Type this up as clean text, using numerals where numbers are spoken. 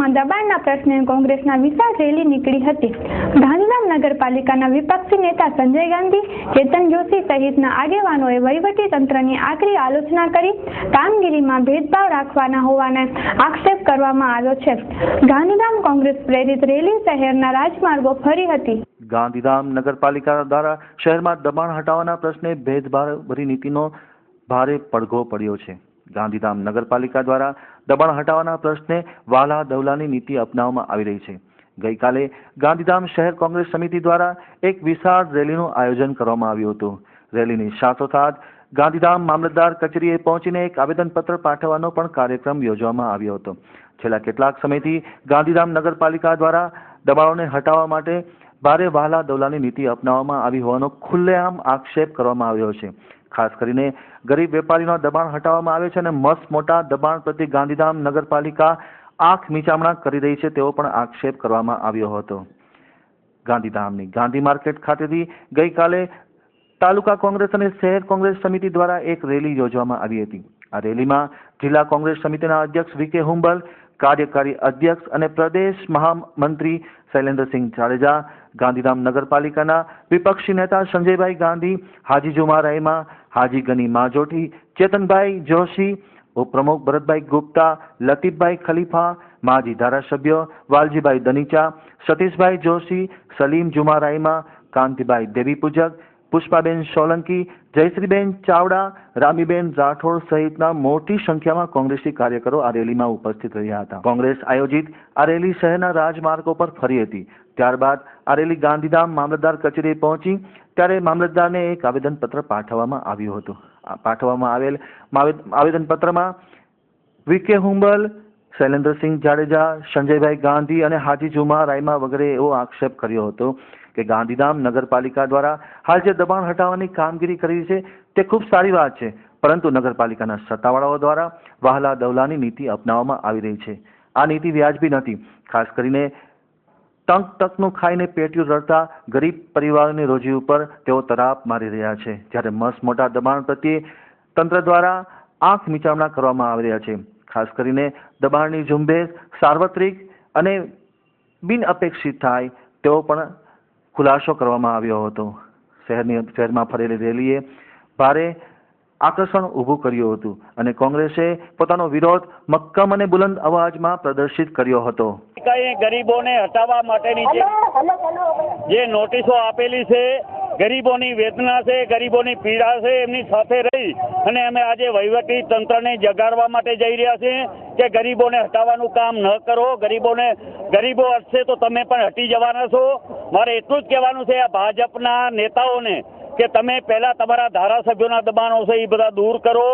વિસ્તારમાં દબાણના પ્રશ્ને કોંગ્રેસના વિશાળ રેલી નીકળી હતી। ગાંધીધામ નગરપાલિકાના વિપક્ષી નેતા સંજય ગાંધી, ચેતન જોશી સહિતના આગેવાનોએ વહીવટી તંત્રની આકરી આલોચના કરી કામગીરીમાં ભેદભાવ રાખવાના હોવાનો આક્ષેપ કરવામાં આવ્યો છે। ગાંધીધામ કોંગ્રેસ પ્રેરિત રેલી શહેરના રાજમાર્ગો ફરી હતી। ગાંધીધામ નગરપાલિકા દ્વારા શહેરમાં દબાણ હટાવવાના પ્રશ્ને ભેદભાવભરી નીતિનો ભારે પડઘો પડ્યો છે। ગાંધીધામ નગરપાલિકા દ્વારા દબાણ હટાવવાના પ્રશ્ને વાલા દવલાની નીતિ અપનાવવામાં આવી રહી છે। ગઈકાલે ગાંધીધામ શહેર કોંગ્રેસ સમિતિ દ્વારા એક વિશાળ રેલીનું આયોજન કરવામાં આવ્યું હતું। રેલીની સાથોસાથ ગાંધીધામ મામલતદાર કચેરીએ પહોંચીને એક આવેદનપત્ર પાઠવવાનો પણ કાર્યક્રમ યોજવામાં આવ્યો હતો। છેલ્લા કેટલાક સમયથી ગાંધીધામ નગરપાલિકા દ્વારા દબાણોને હટાવવા માટે ભારે વાલા દવલાની નીતિ અપનાવવામાં આવી હોવાનો ખુલ્લેઆમ આક્ષેપ કરવામાં આવ્યો છે। ખાસ કરીને ગરીબ વેપારીનો દબાણ હટાવવામાં આવે છે અને મસ્ત મોટા દબાણ પ્રત્યે ગાંધીધામ નગરપાલિકા આંખ મીચામણા કરી રહી છે તેવો પણ આક્ષેપ કરવામાં આવ્યો હતો। ગાંધીધામની ગાંધી માર્કેટ ખાતેથી ગઈકાલે તાલુકા કોંગ્રેસ અને શહેર કોંગ્રેસ સમિતિ દ્વારા એક રેલી યોજવામાં આવી હતી। આ રેલીમાં જિલ્લા કોંગ્રેસ સમિતિના અધ્યક્ષ વી.કે. હુંબલ, કાર્યકારી અધ્યક્ષ અને પ્રદેશ મહામંત્રી શૈલેન્દ્રસિંહ જાડેજા, ગાંધીધામ નગરપાલિકાના વિપક્ષી નેતા સંજયભાઈ ગાંધી, હાજી જુમા રહીમા, હાજી ગની માજોઠી, ચેતનભાઈ જોશી, ઉપપ્રમુખ ભરતભાઈ ગુપ્તા, લતીફભાઈ ખલીફા, માજી ધારાસભ્ય વાલજીભાઈ દનીચા, સતીશભાઈ જોશી, સલીમ જુમા રહીમા, કાંતિભાઈ દેવીપૂજક, પુષ્પાબેન સોલંકી, જયશ્રીબેન ચાવડા, રામીબેન રાઠોડ સહિતના મોટી સંખ્યામાં કોંગ્રેસી કાર્યકરો આ રેલીમાં ઉપસ્થિત રહ્યા હતા। કોંગ્રેસ આયોજિત આ રેલી શહેરના રાજમાર્ગો પર ફરી હતી। ત્યારબાદ આ રેલી ગાંધીધામ મામલતદાર કચેરીએ પહોંચી ત્યારે મામલતદારને એક આવેદનપત્ર પાઠવવામાં આવ્યું હતું। પાઠવવામાં આવેલ આવેદનપત્રમાં વી.કે. હુંબલ, શૈલેન્દ્રસિંહ જાડેજા, સંજયભાઈ ગાંધી અને હાજી જુમા રાયમા વગેરે એવો આક્ષેપ કર્યો હતો કે ગાંધીધામ નગરપાલિકા દ્વારા હાલ જે દબાણ હટાવવાની કામગીરી કરી છે તે ખૂબ સારી વાત છે, પરંતુ નગરપાલિકાના સત્તાવાળાઓ દ્વારા વહાલા દવલાની નીતિ અપનાવવામાં આવી રહી છે। આ નીતિ વ્યાજબી નથી। ખાસ કરીને તકનું ખાઈને પેટીયું રડતા ગરીબ પરિવારોની રોજી ઉપર તેઓ તરાપ મારી રહ્યા છે, જ્યારે મસ્ત મોટા દબાણ પ્રત્યે તંત્ર દ્વારા આંખ મીચામણા કરવામાં આવી રહ્યા છે। ખાસ કરીને દબાણની ઝુંબેશ સાર્વત્રિક અને બિનઅપેક્ષિત થાય તેવો પણ ખુલાસો કરવામાં આવ્યો હતો। શહેરમાં ફરેલી રેલીએ ભારે આકર્ષણ ઊભું કર્યું હતું અને કોંગ્રેસે પોતાનો વિરોધ મક્કમ અને બુલંદ અવાજમાં પ્રદર્શિત કર્યો હતો। ગરીબોને હટાવવા માટેની જે નોટિસો આપેલી છે, ગરીબોની વેદના છે, ગરીબોની પીડા છે, એમની સાથે રહી અને અમે આજે વહીવટી તંત્રને જગાડવા માટે જઈ રહ્યા છીએ કે ગરીબોને હટાવવાનું કામ ન કરો। ગરીબો હટશે તો તમે પણ હટી જવાના છો। મારે એટલું જ કહેવાનું છે આ ભાજપના નેતાઓને કે તમે પહેલા તમારા ધારાસભ્યોના દબાણો છે એ બધા દૂર કરો।